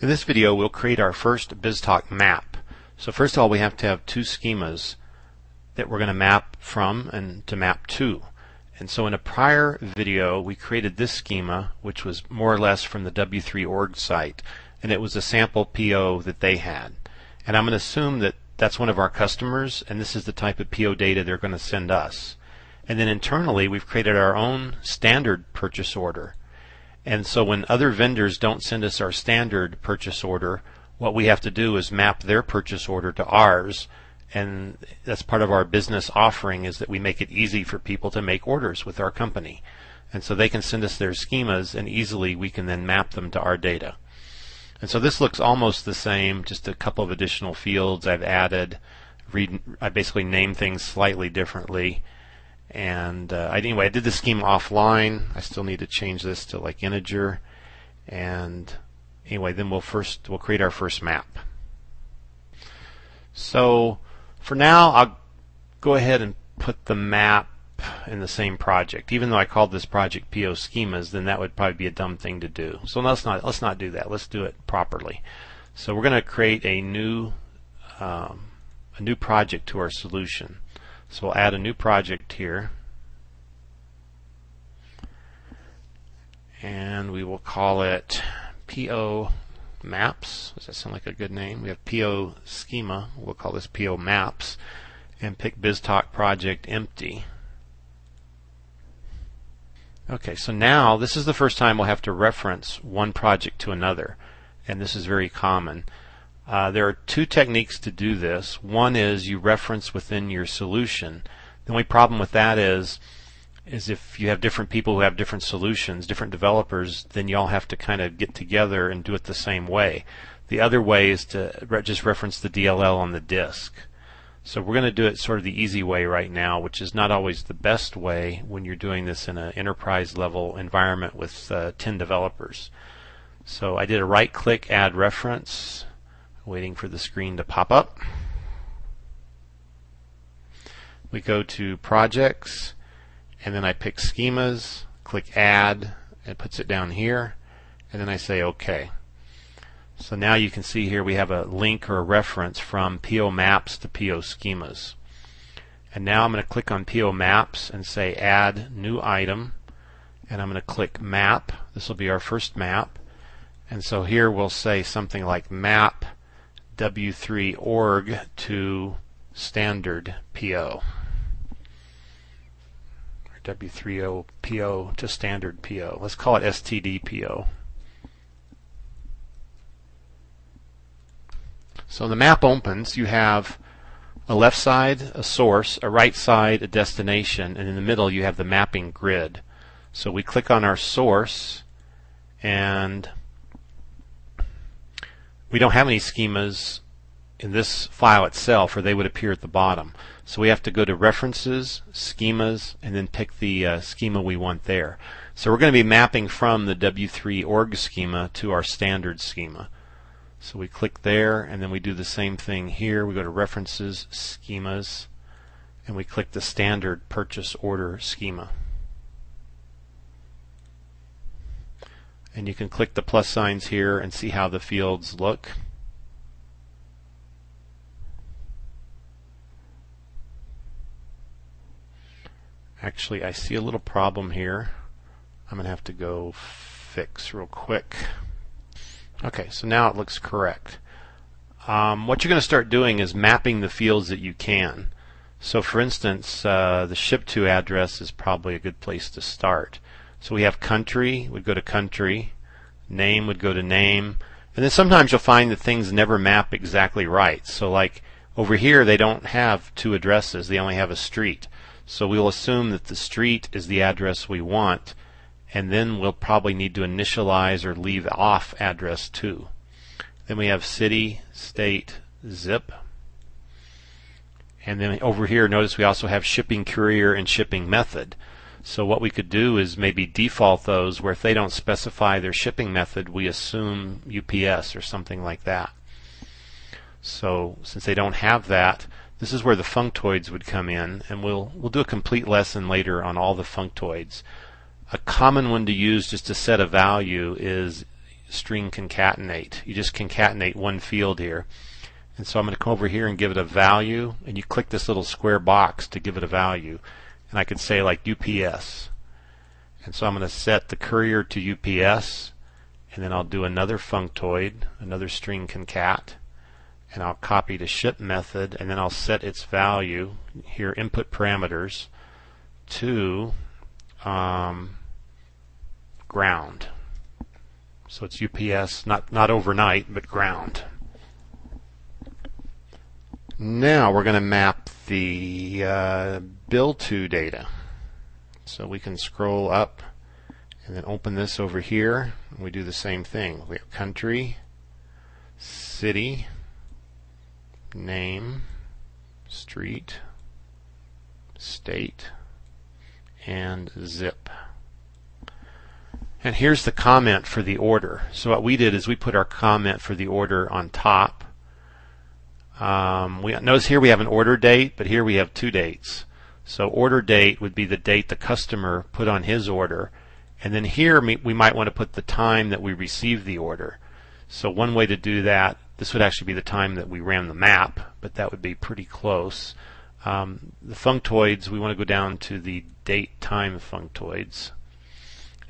In this video, we'll create our first BizTalk map. So first of all, we have to have two schemas that we're going to map from and to map to. And so in a prior video, we created this schema, which was more or less from the W3org site, and it was a sample PO that they had. And I'm going to assume that that's one of our customers, and this is the type of PO data they're going to send us. And then internally, we've created our own standard purchase order. And so when other vendors don't send us our standard purchase order, what we have to do is map their purchase order to ours, and that's part of our business offering, is that we make it easy for people to make orders with our company. And so they can send us their schemas, and easily we can then map them to our data. And so this looks almost the same, just a couple of additional fields I've added. I basically named things slightly differently. And anyway, I did the schema offline. I still need to change this to like integer. And anyway, then we'll create our first map. So for now, I'll go ahead and put the map in the same project. Even though I called this project PO schemas, then that would probably be a dumb thing to do. So let's not do that. Let's do it properly. So we're going to create a new project to our solution. So we'll add a new project here, and we will call it PO Maps. Does that sound like a good name? We have PO Schema. We'll call this PO Maps, and pick BizTalk project empty. Okay, so now this is the first time we'll have to reference one project to another, and this is very common. There are two techniques to do this. One is you reference within your solution. The only problem with that is if you have different people who have different solutions, different developers, then you all have to kind of get together and do it the same way. The other way is to just reference the DLL on the disk. So we're going to do it sort of the easy way right now, which is not always the best way when you're doing this in an enterprise level environment with 10 developers. So I did a right click, add reference, waiting for the screen to pop up. We go to projects, and then I pick schemas, click add, and it puts it down here, and then I say OK. So now you can see here we have a link or a reference from PO Maps to PO Schemas. And now I'm going to click on PO Maps and say add new item, and I'm going to click map. This will be our first map. And so here we'll say something like map W3org to standard PO, or W3O PO to standard PO. Let's call it STD PO. So the map opens. You have a left side, a source, a right side, a destination, and in the middle you have the mapping grid. So we click on our source, and we don't have any schemas in this file itself, or they would appear at the bottom. So we have to go to References, Schemas, and then pick the schema we want there. So we're going to be mapping from the W3org schema to our standard schema. So we click there, and then we do the same thing here. We go to References, Schemas, and we click the standard purchase order schema. And you can click the plus signs here and see how the fields look. Actually, I see a little problem here. I'm going to have to go fix real quick. Okay, so now it looks correct. What you're going to start doing is mapping the fields that you can. So for instance, the ship to address is probably a good place to start. So we have country, would go to country, name would go to name, and then sometimes you'll find that things never map exactly right. So like over here they don't have two addresses, they only have a street. So we'll assume that the street is the address we want, and then we'll probably need to initialize or leave off address 2. Then we have city, state, zip. And then over here, notice we also have shipping courier and shipping method. So what we could do is maybe default those where if they don't specify their shipping method, we assume UPS or something like that. So since they don't have that, this is where the functoids would come in, and we'll do a complete lesson later on all the functoids. A common one to use just to set a value is string concatenate. You just concatenate one field here. And so I'm going to come over here and give it a value, and you click this little square box to give it a value. And I could say like UPS. And so I'm going to set the courier to UPS, and then I'll do another functoid, another string concat, and I'll copy the ship method, and then I'll set its value here, input parameters, to ground. So it's UPS, not overnight, but ground. Now we're going to map the bill to data. So we can scroll up and then open this over here, and we do the same thing. We have country, city, name, street, state, and zip. And here's the comment for the order. So what we did is we put our comment for the order on top. Notice here we have an order date, but here we have two dates. So order date would be the date the customer put on his order, and then here we might want to put the time that we received the order. So one way to do that, this would actually be the time that we ran the map, but that would be pretty close. The functoids, we want to go down to the date time functoids,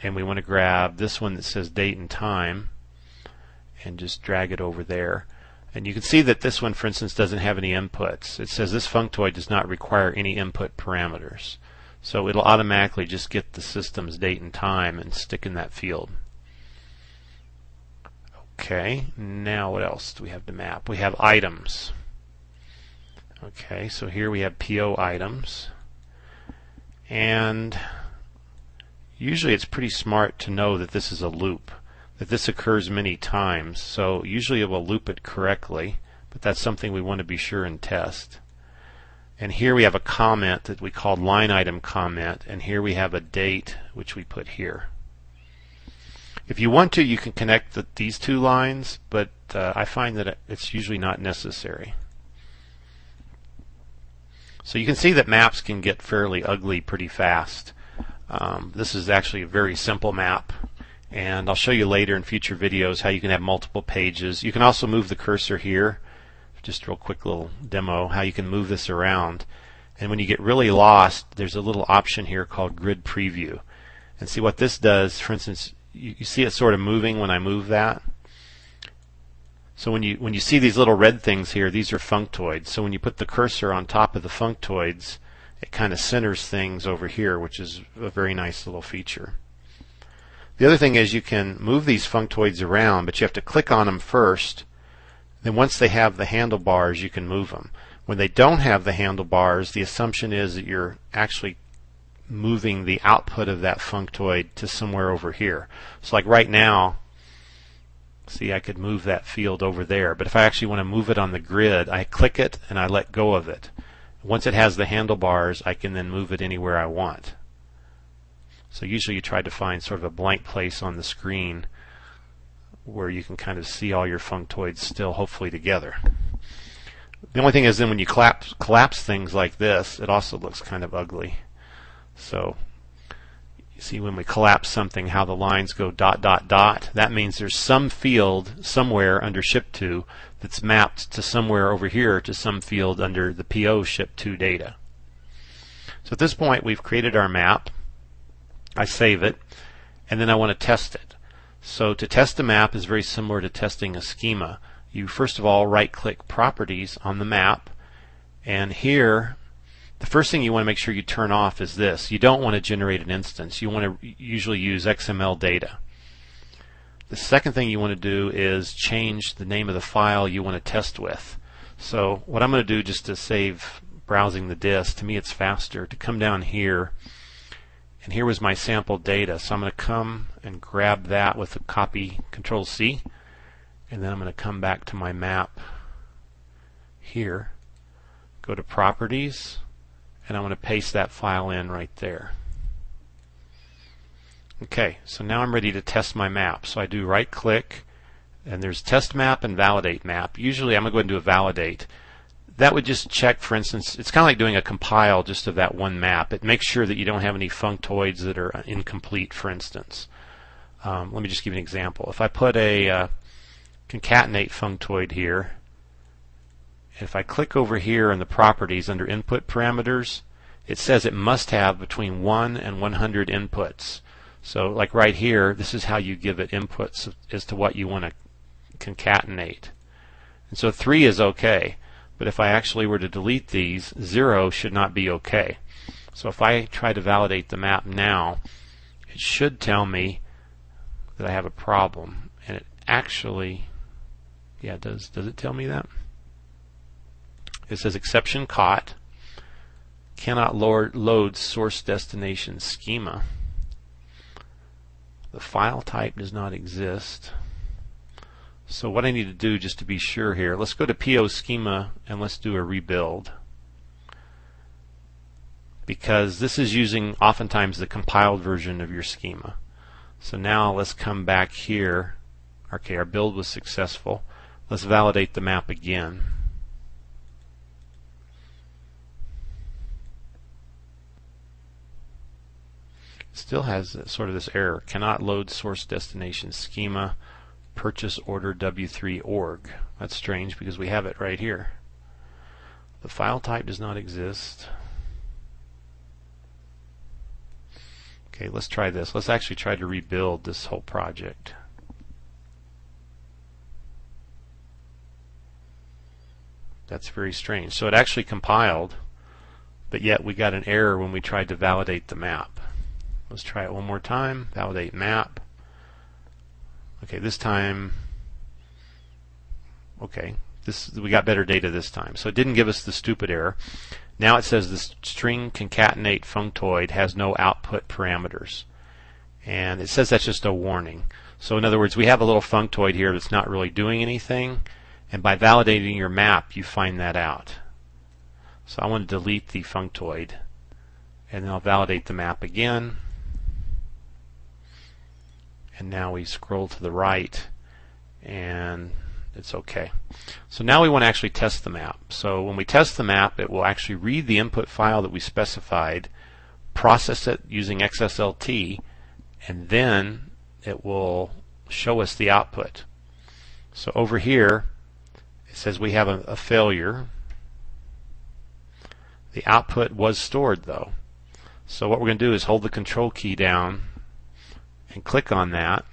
and we want to grab this one that says date and time and just drag it over there. And you can see that this one, for instance, doesn't have any inputs. It says this functoid does not require any input parameters. So it'll automatically just get the system's date and time and stick in that field. Okay, now what else do we have to map? We have items. Okay, so here we have PO items. And usually it's pretty smart to know that this is a loop, that this occurs many times. So usually it will loop it correctly, but that's something we want to be sure and test. And here we have a comment that we called line item comment, and here we have a date which we put here. If you want to, you can connect these two lines, but I find that it's usually not necessary. So you can see that maps can get fairly ugly pretty fast. This is actually a very simple map, and I'll show you later in future videos how you can have multiple pages. You can also move the cursor here. Just a real quick little demo how you can move this around. And when you get really lost, there's a little option here called grid preview. And see what this does, for instance, you see it sort of moving when I move that. So when you see these little red things here, these are functoids. So when you put the cursor on top of the functoids, it kind of centers things over here, which is a very nice little feature. The other thing is you can move these functoids around, but you have to click on them first. Then once they have the handlebars, you can move them. When they don't have the handlebars, the assumption is that you're actually moving the output of that functoid to somewhere over here. So like right now, see, I could move that field over there, but if I actually want to move it on the grid, I click it and I let go of it. Once it has the handlebars, I can then move it anywhere I want. So usually you try to find sort of a blank place on the screen where you can kind of see all your functoids still hopefully together. The only thing is then when you collapse things like this, it also looks kind of ugly. So you see when we collapse something how the lines go dot dot dot. That means there's some field somewhere under ship to that's mapped to somewhere over here to some field under the PO ship to data. So at this point we've created our map. I save it and then I want to test it. So to test a map is very similar to testing a schema. You first of all right click properties on the map, and here the first thing you want to make sure you turn off is this. You don't want to generate an instance. You want to usually use XML data. The second thing you want to do is change the name of the file you want to test with. So what I'm going to do, just to save browsing the disk, to me it's faster to come down here, and here was my sample data. So I'm going to come and grab that with a copy, Control C, and then I'm going to come back to my map here, go to properties, and I'm going to paste that file in right there. Okay, so now I'm ready to test my map. So I do right click, and there's test map and validate map. Usually I'm going to go ahead and do a validate. That would just check, for instance, it's kind of like doing a compile just of that one map. It makes sure that you don't have any functoids that are incomplete, for instance. Let me just give you an example. If I put a concatenate functoid here, if I click over here in the properties under input parameters, it says it must have between 1 and 100 inputs. So like right here, this is how you give it inputs as to what you want to concatenate. And so 3 is okay, but if I actually were to delete these, 0 should not be okay. So if I try to validate the map now, it should tell me that I have a problem. And it actually, yeah, does it tell me that? It says exception caught, cannot load source destination schema. The file type does not exist. So what I need to do, just to be sure here, let's go to PO schema and let's do a rebuild, because this is using oftentimes the compiled version of your schema. So now let's come back here. Okay, our build was successful. Let's validate the map again. Still has sort of this error, cannot load source destination schema purchase order W3 org. That's strange because we have it right here. The file type does not exist. Okay, let's try this. Let's actually try to rebuild this whole project. That's very strange. So it actually compiled, but yet we got an error when we tried to validate the map. Let's try it one more time. Validate map. Okay, this time, okay, we got better data this time. So it didn't give us the stupid error. Now it says the string concatenate functoid has no output parameters. And it says that's just a warning. So in other words, we have a little functoid here that's not really doing anything. And by validating your map, you find that out. So I want to delete the functoid. And then I'll validate the map again. And now we scroll to the right and it's okay. So now we want to actually test the map. So when we test the map, it will actually read the input file that we specified, process it using XSLT, and then it will show us the output. So over here it says we have a failure. The output was stored though. So what we're going to do is hold the control key down and click on that,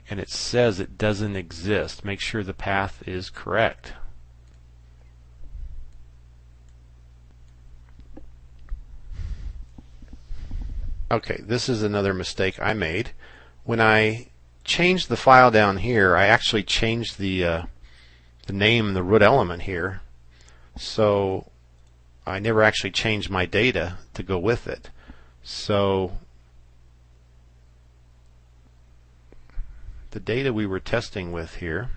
and it says it doesn't exist. Make sure the path is correct. Okay, this is another mistake I made. When I changed the file down here, I actually changed the name, the root element here, so I never actually changed my data to go with it. So the data we were testing with here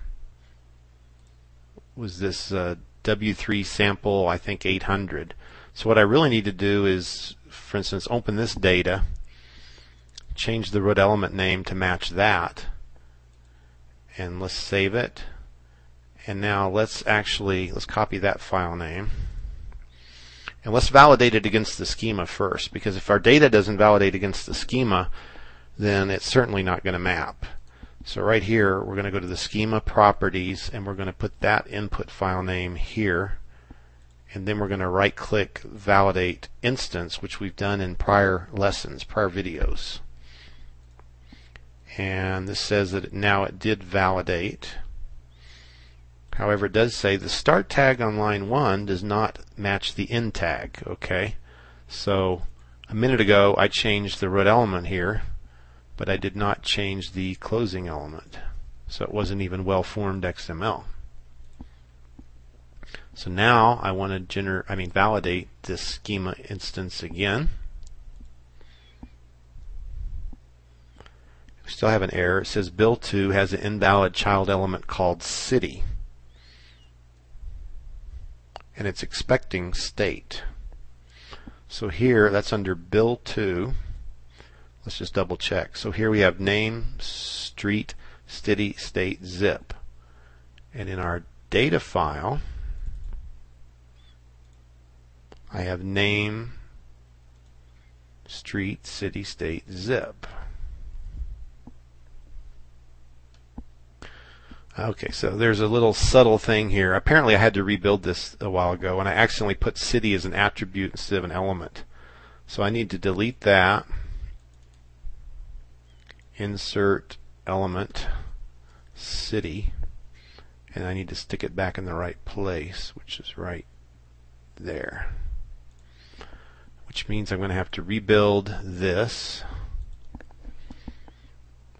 was this W3 sample, I think 800. So what I really need to do is, for instance, open this data, change the root element name to match that, and let's save it. And now let's copy that file name, and let's validate it against the schema first, because if our data doesn't validate against the schema, then it's certainly not going to map. So right here, we're going to go to the schema properties, and we're going to put that input file name here, and then we're going to right click validate instance, which we've done in prior lessons, prior videos. And this says that now it did validate. However, it does say the start tag on line 1 does not match the end tag. Okay, so a minute ago I changed the root element here, but I did not change the closing element, so it wasn't even well-formed XML. So now I want to validate this schema instance again. We still have an error. It says build 2 has an invalid child element called city, and it's expecting state. So here, that's under build 2. Let's just double check. So here we have name, street, city, state, zip. And in our data file, I have name, street, city, state, zip. Okay, so there's a little subtle thing here. Apparently I had to rebuild this a while ago, and I accidentally put city as an attribute instead of an element. So I need to delete that. Insert element city, and I need to stick it back in the right place, which is right there. Which means I'm going to have to rebuild this.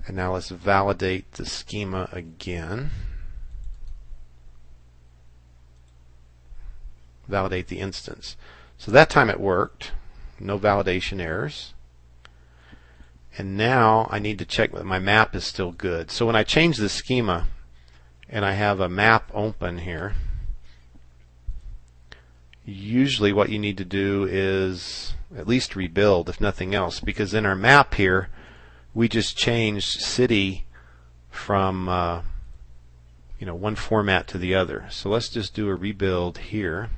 And now let's validate the schema again. Validate the instance. So that time it worked. No validation errors. And now I need to check that my map is still good. So when I change the schema and I have a map open here, usually what you need to do is at least rebuild, if nothing else, because in our map here we just changed city from one format to the other. So let's just do a rebuild here.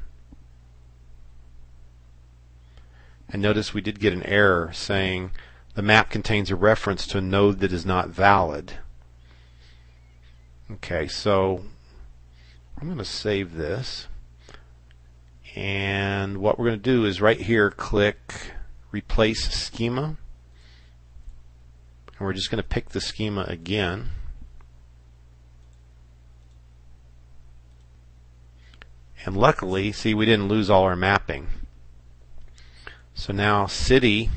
And notice we did get an error saying the map contains a reference to a node that is not valid. Okay, so I'm going to save this. And what we're going to do is right here click Replace Schema. And we're just going to pick the schema again. And luckily, see, we didn't lose all our mapping. So now city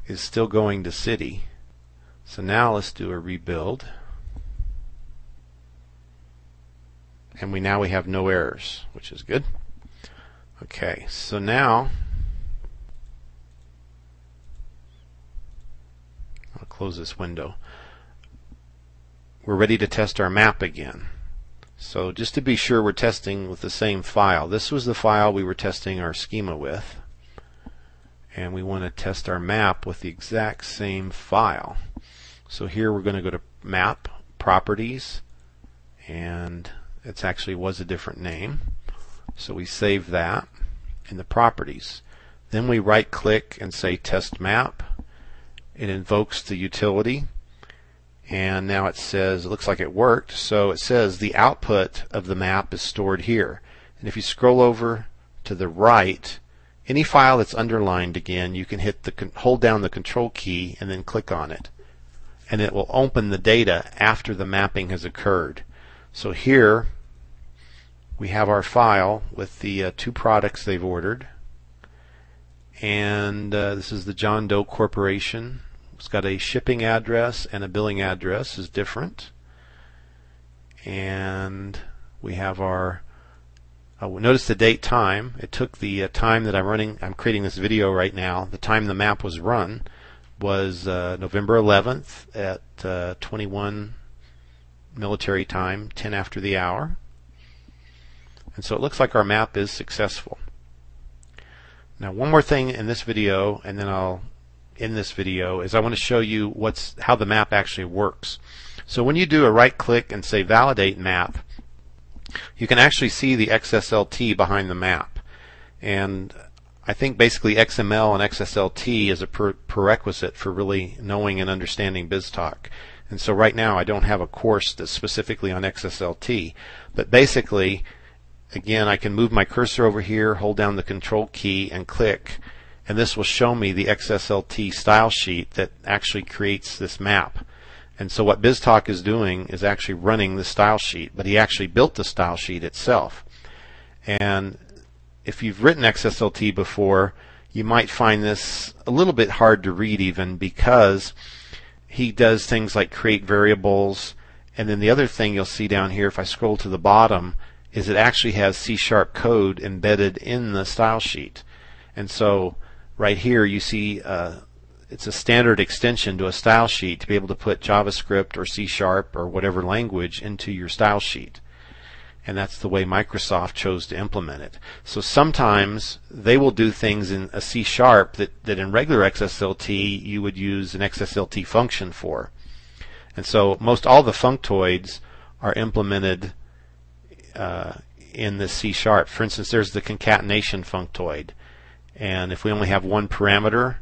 is still going to city. So now let's do a rebuild. And we have no errors, which is good. Okay, so now I'll close this window. We're ready to test our map again. So just to be sure we're testing with the same file. This was the file we were testing our schema with. And we want to test our map with the exact same file. So here we're going to go to Map, Properties, and it actually was a different name. So we save that in the Properties. Then we right click and say Test Map. It invokes the utility. And now it says, it looks like it worked, so it says the output of the map is stored here. And if you scroll over to the right, any file that's underlined again, you can hold down the control key and then click on it. And it will open the data after the mapping has occurred. So here we have our file with the two products they've ordered. And this is the John Doe Corporation. It's got a shipping address and a billing address is different. And we have our notice the date time. It took the time that I'm creating this video right now. The time the map was run was November 11th at 21 military time, 10 after the hour. And so it looks like our map is successful. Now one more thing in this video, and then I'll end this video, is I want to show you how the map actually works. So when you do a right click and say Validate Map, you can actually see the XSLT behind the map. And I think basically XML and XSLT is a prerequisite for really knowing and understanding BizTalk. And so right now I don't have a course that's specifically on XSLT, but basically, again, I can move my cursor over here, hold down the control key and click, and this will show me the XSLT style sheet that actually creates this map. And so what BizTalk is doing is actually running the style sheet, but he actually built the style sheet itself. And if you've written XSLT before, you might find this a little bit hard to read even, because he does things like create variables, and then the other thing you'll see down here if I scroll to the bottom is it actually has C# code embedded in the style sheet. And so right here you see it's a standard extension to a style sheet to be able to put JavaScript or C# or whatever language into your style sheet. And that's the way Microsoft chose to implement it. So sometimes they will do things in a C# that in regular XSLT you would use an XSLT function for. And so most all the functoids are implemented in the C#. For instance, there's the concatenation functoid. And if we only have one parameter,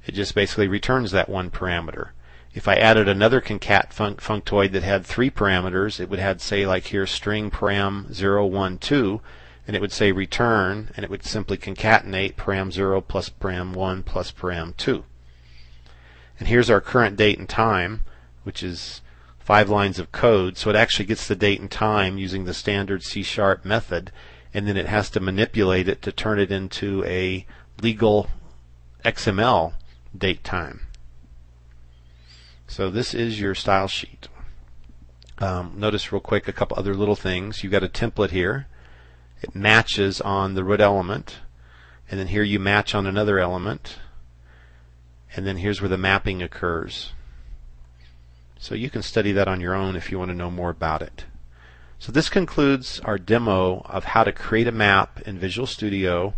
it just basically returns that one parameter. If I added another concat functoid that had 3 parameters, it would have, say, like here, string param 0, 1, 2, and it would say return, and it would simply concatenate param 0 plus param 1 plus param 2. And here's our current date and time, which is 5 lines of code. So it actually gets the date and time using the standard C# method, and then it has to manipulate it to turn it into a legal XML date time. So this is your style sheet. Notice real quick a couple other little things. You've got a template here. It matches on the root element, and then here you match on another element, and then here's where the mapping occurs. So you can study that on your own if you want to know more about it. So this concludes our demo of how to create a map in Visual Studio,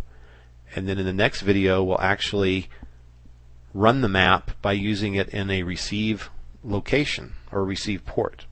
and then in the next video we'll actually run the map by using it in a receive location or receive port.